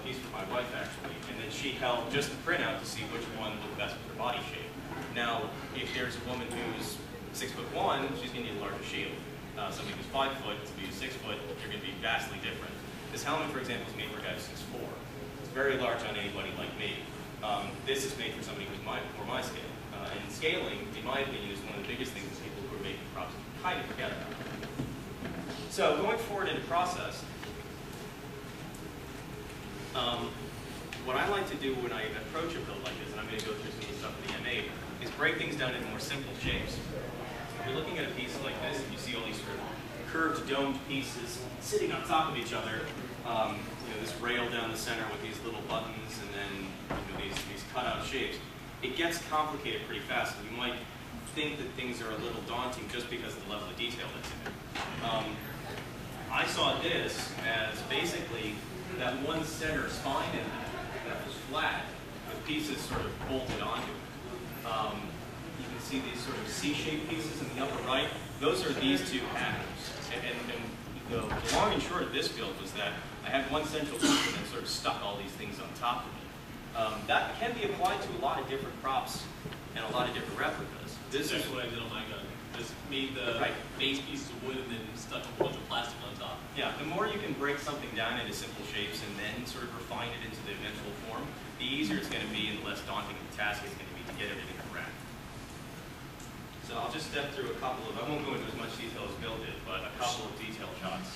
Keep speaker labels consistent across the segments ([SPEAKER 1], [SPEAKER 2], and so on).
[SPEAKER 1] piece for my wife actually, and then she held just the printout to see which one looked best with her body shape. Now, if there's a woman who's 6'1", she's going to need a larger shield. Somebody who's 5 foot, to be 6 foot, you're going to be vastly different. This helmet, for example, is made for a guy who's 6'4". It's very large on anybody like me. This is made for somebody who's my scale. And scaling, in my opinion, is one of the biggest things that people who are making props kind of forget about. So going forward in the process, what I like to do when I approach a build like this, and I'm going to go through some of the stuff in the M8, is break things down into more simple shapes. If you're looking at a piece like this, and you see all these sort of curved, domed pieces sitting on top of each other, this rail down the center with these little buttons, and then these cutout shapes, it gets complicated pretty fast. And you might think that things are a little daunting just because of the level of detail that's in it. I saw this as basically that one center spine in that was flat, with pieces sort of bolted onto it. You can see these sort of C-shaped pieces in the upper right. Those are these two atoms. And the long and short of this build was that I had one central piece and then sort of stuck all these things on top of it. That can be applied to a lot of different props and a lot of different replicas.
[SPEAKER 2] This is what I did on my gun. Just made the base pieces of wood and then stuck a bunch of plastic on top.
[SPEAKER 1] Yeah, the more you can break something down into simple shapes and then sort of refine it into the eventual form, the easier it's going to be and the less daunting the task is going to be to get everything correct. So I'll just step through a couple of, I won't go into as much detail as Bill did, but a couple of detail shots.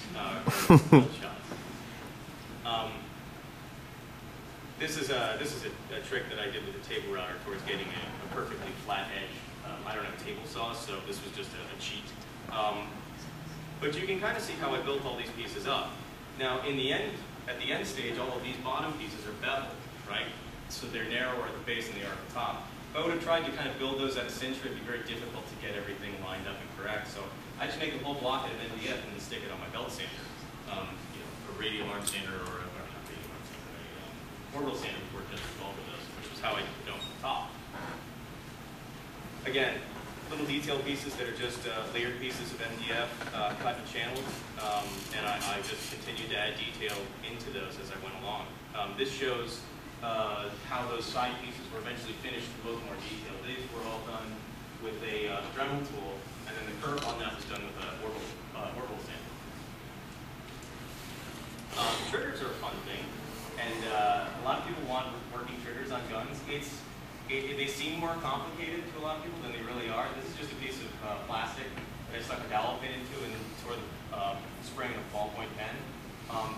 [SPEAKER 1] This is a trick that I did with a table router towards getting a perfectly flat edge. I don't have a table saw, so this was just a cheat. But you can kind of see how I built all these pieces up. Now, in the end, at the end stage, all of these bottom pieces are beveled, right? So they're narrower at the base than they are at the top. If I would have tried to kind of build those at a cinch, it'd be very difficult to get everything lined up and correct. So I just make a whole block out of MDF and then stick it on my belt sander. A radial arm sander or not radial arm sander, orbital sander would work just with both of those, which is how I dome the top. Again, little detail pieces that are just layered pieces of MDF cut and channeled, and I just continued to add detail into those as I went along. This shows how those side pieces were eventually finished to look more detailed. These were all done with a Dremel tool, and then the curve on that was done with an orbital sander. Triggers are a fun thing, and a lot of people want working triggers on guns. They seem more complicated to a lot of people than they really are. This is just a piece of plastic that I stuck a dowel pin into and tore the spring in a ballpoint pen.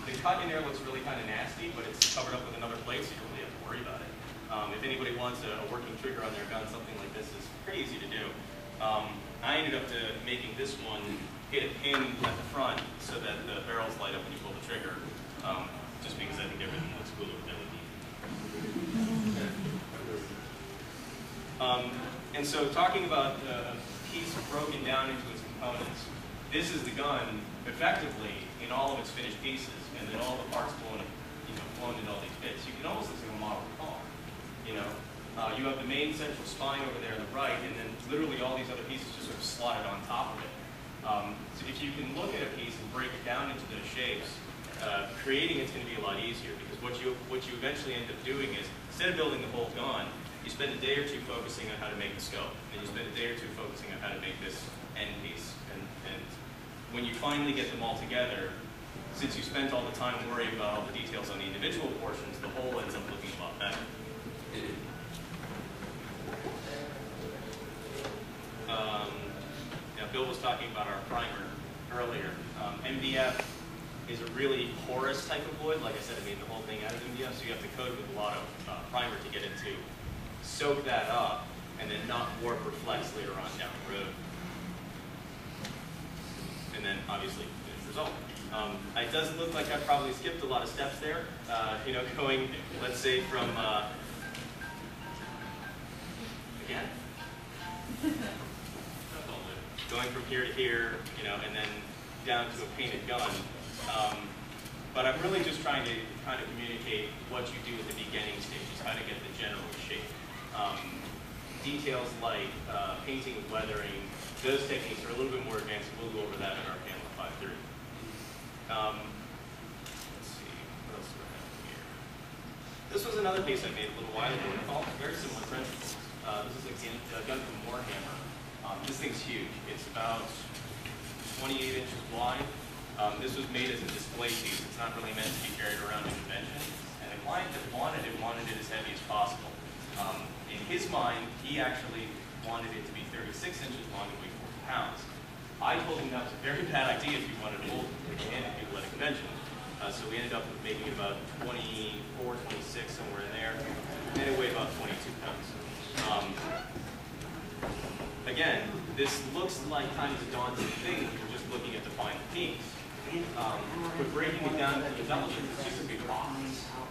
[SPEAKER 1] The cut in there looks really kind of nasty, but it's covered up with another plate, so you don't really have to worry about it. If anybody wants a working trigger on their gun, something like this is pretty easy to do. I ended up making this one hit a pin at the front so that the barrels light up when you pull the trigger, just because I think everything looks cooler with LED. And so talking about a piece broken down into its components, this is the gun effectively in all of its finished pieces, and then all the parts flown into all these bits. You can almost look like a model car. You have the main central spine over there on the right, and then literally all these other pieces just sort of slotted on top of it. So if you can look at a piece and break it down into those shapes, creating it's going to be a lot easier, because what you eventually end up doing is, instead of building the whole gun, you spend a day or two focusing on how to make the scope, and you spend a day or two focusing on how to make this end piece. And when you finally get them all together, since you spent all the time worrying about all the details on the individual portions, the whole ends up looking a lot better. Now, Bill was talking about our primer earlier. MDF is a really porous type of wood. Like I said, I made the whole thing out of MDF, so you have to coat it with a lot of primer to get it to soak that up and then not warp or flex later on down the road. And then, obviously, finished result. It does look like I probably skipped a lot of steps there. Going, let's say, from, again? Going from here to here, and then down to a painted gun. But I'm really just trying to kind of communicate what you do at the beginning stages, how to get the general shape. Details like painting with weathering, those techniques are a little bit more advanced. We'll go over that in our panel at 5:30. Let's see, what else do I have here? This was another piece I made a little while ago. It follows very similar principles. This is a gun from Warhammer. This thing's huge. It's about 28 inches wide. This was made as a display piece. It's not really meant to be carried around in convention. And the client that wanted it as heavy as possible. In his mind, he actually wanted it to be 36 inches long and weigh 40 pounds. I told him that was a very bad idea if you wanted to hold handed people at a convention. So we ended up making it about 24, 26, somewhere in there. And it weighed about 22 pounds. Again, this looks like kind of a daunting thing if you're just looking at the final piece. But breaking it down to development is just a big box.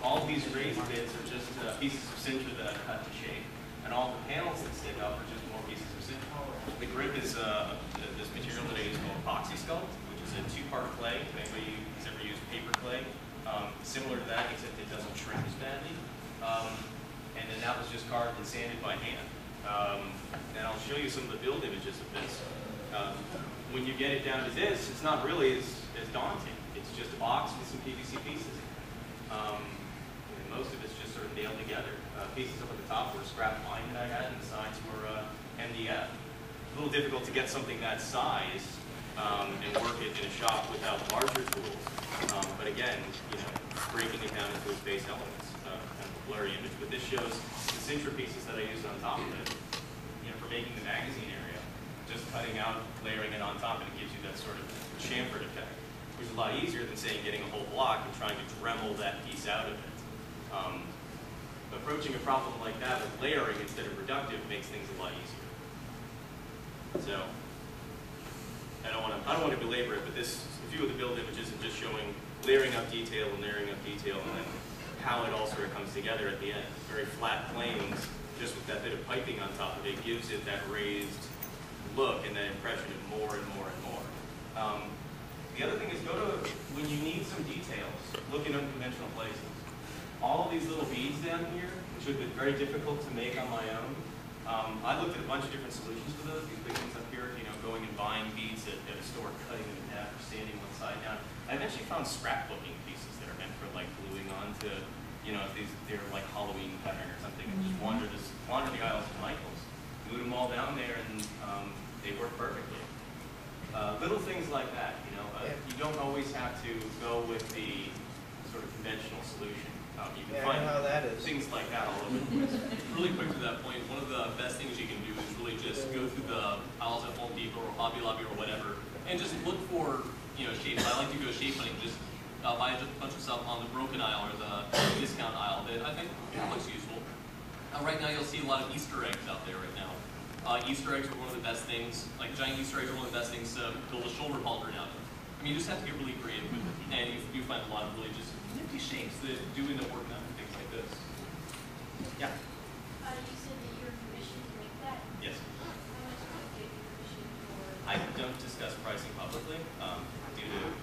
[SPEAKER 1] All these raised bits are just pieces of sinter that I've cut to shape. And all the panels that stick up are just more pieces of sinter. The grip is this material that I use called epoxy sculpt, which is a two-part clay. If anybody has ever used paper clay, similar to that, except it doesn't shrink as badly. And then that was just carved and sanded by hand. And I'll show you some of the build images of this. When you get it down to this, it's not really as daunting. It's just a box with some PVC pieces. And most of it's just sort of nailed together. Pieces up at the top were scrap pine that I had, and the sides were MDF. A little difficult to get something that size and work it in a shop without larger tools. But again, breaking it down into its base elements, kind of a blurry image. But this shows the sinter pieces that I used on top of it, for making the magazine area. Just cutting out, layering it on top, and it gives you that sort of chamfered effect, which is a lot easier than, say, getting a whole block and trying to Dremel that piece out of it. Approaching a problem like that with layering instead of reductive makes things a lot easier. So, I don't want to belabor it, but this, a few of the build images are just showing layering up detail and layering up detail, and then how it all sort of comes together at the end. Very flat planes, just with that bit of piping on top of it, gives it that raised look and that impression of more and more and more. The other thing is when you need some details, look in unconventional places. All of these little beads down here, which have been very difficult to make on my own, I looked at a bunch of different solutions for those. These big things up here, going and buying beads at a store, cutting them in half or sanding one side down. I eventually found scrapbooking pieces that are meant for like gluing onto, if they're like Halloween pattern or something, and just wander the aisles of Michael's, glued them all down there, and they work perfectly. Little things like that, you don't always have to go with the sort of conventional solution. You can find things like that all over the place.
[SPEAKER 2] Really quick to that point, one of the best things you can do is really just go through the aisles at Home Depot or Hobby Lobby or whatever, and just look for shapes. I like to go shape hunting, just buy a bunch of stuff on the broken aisle or the discount aisle that I think looks useful. Right now you'll see a lot of Easter eggs out there right now. Easter eggs are one of the best things, like giant Easter eggs are one of the best things to build a shoulder pauldron out of. I mean, you just have to get really creative with it, and you do find a lot of really just nifty shapes that do end up working out for things like this.
[SPEAKER 1] Yeah?
[SPEAKER 3] You said that you're commissioned to make that.
[SPEAKER 1] Yes.
[SPEAKER 3] How much do you get commissioned for?
[SPEAKER 1] I don't discuss pricing publicly due to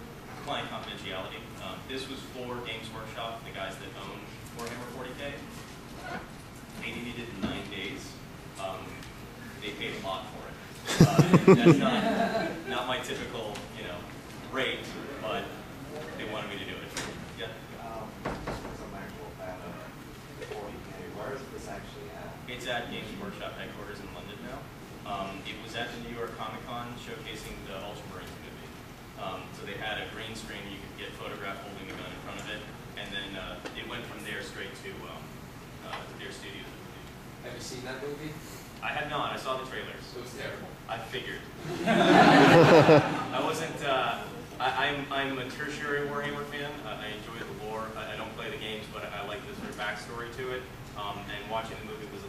[SPEAKER 1] client confidentiality. This was for Games Workshop, the guys that own Warhammer 40K. They needed it in 9 days. They paid a lot for it. That's not my typical, rate, but they wanted me to do it. Yeah.
[SPEAKER 4] Where is this actually at?
[SPEAKER 1] It's at Games Workshop headquarters in London now. It was at the New York Comic Con showcasing the Ultramarines movie. So they had a green screen you could get photographed holding the gun in front of it, and then it went from there straight to their studio.
[SPEAKER 4] Have you seen that movie?
[SPEAKER 1] I have not. I saw the trailers.
[SPEAKER 4] It was terrible.
[SPEAKER 1] I figured. I wasn't. I'm a tertiary Warhammer fan. I enjoy the lore. I don't play the games, but I like the sort of backstory to it. And watching the movie was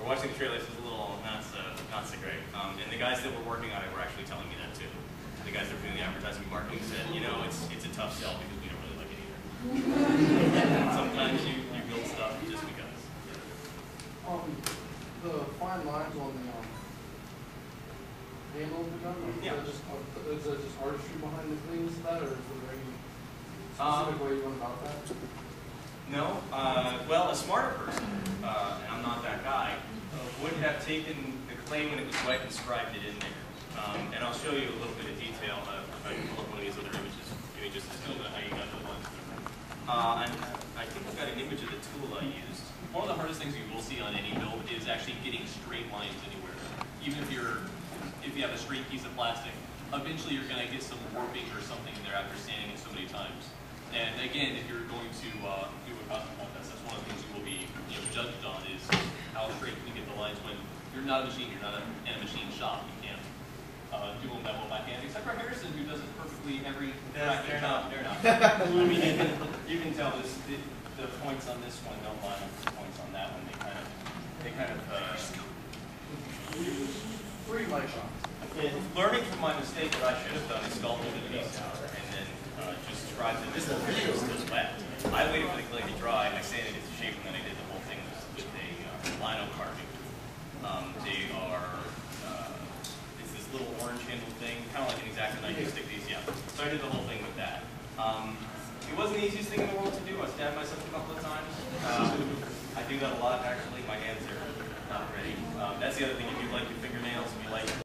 [SPEAKER 1] watching the trailers was a little not so great. And the guys that were working on it were actually telling me that too. The guys that were doing the advertising and marketing said, it's a tough sell because we don't really like it either. Sometimes you build stuff just because.
[SPEAKER 5] The fine lines on the handle of the gun,
[SPEAKER 1] Yeah.
[SPEAKER 5] Is there just artistry behind the things of that, or is there any specific way you went about that?
[SPEAKER 1] No. Well, a smarter person, and I'm not that guy, would have taken the clay when it was wet and scribed it in there. And I'll show you a little bit of detail. If I can pull up one of these other images, give me just a second. How you got the one. I I think I've got an image of the tool I used.
[SPEAKER 2] One of the hardest things you will see on any build is actually getting straight lines anywhere. Even if you have a straight piece of plastic, eventually you're going to get some warping or something in there after sanding it so many times. And again, if you're going to do a custom contest, that's one of the things you will be judged on is how straight can you get the lines when you're not a machine, you're not in a machine shop. You can't do them that well by hand, except for Harrison, who does it perfectly every practice job.
[SPEAKER 1] They're not. I mean, you can tell the points on this one don't line up with the points on that one. They kind of
[SPEAKER 5] Three light shots.
[SPEAKER 1] learning from my mistake, what I should have done is sculpted the piece out and then just tried to. This little video is still wet. I waited for the clay to dry. I sanded it to shape, and then I did the whole thing with a lino carving. They are. It's this little orange handle thing, kind of like an X-Acto knife. You stick these, yeah. So I did the whole thing with that. It wasn't the easiest thing in the world to do. I stabbed myself a couple of times. I do that a lot, actually. My hands are not ready. That's the other thing you